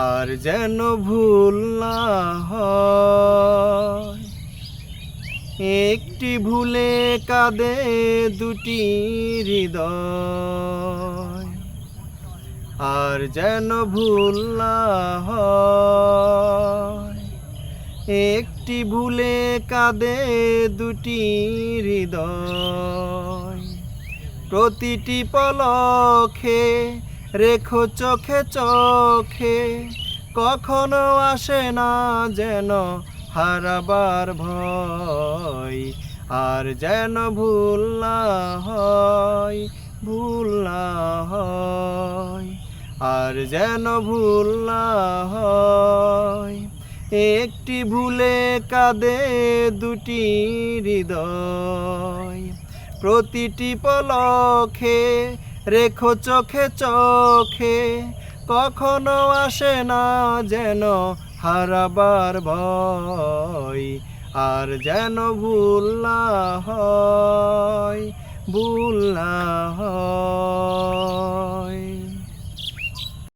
আর যেন ভুল না হয়। একটি ভুলে কাঁদে দুটি হৃদয়, আর যেন ভুল না হয়। একটি ভুলে কাঁদে দুটি হৃদয়, প্রতিটি পলকে রেখো চোখে চোখে, কখনো আসে না যেন হারাবার ভয়। আর যেন ভুল না হয়, ভুল না হয়, আর যেন ভুল না হয়। একটি ভুলে কাঁদে দুটি হৃদয়, প্রতিটি পলকে রেখো চোখে চোখে, কখনো আসে না যেন হারাবার ভয়। আর যেন ভুল না হয়, ভুল না হয়।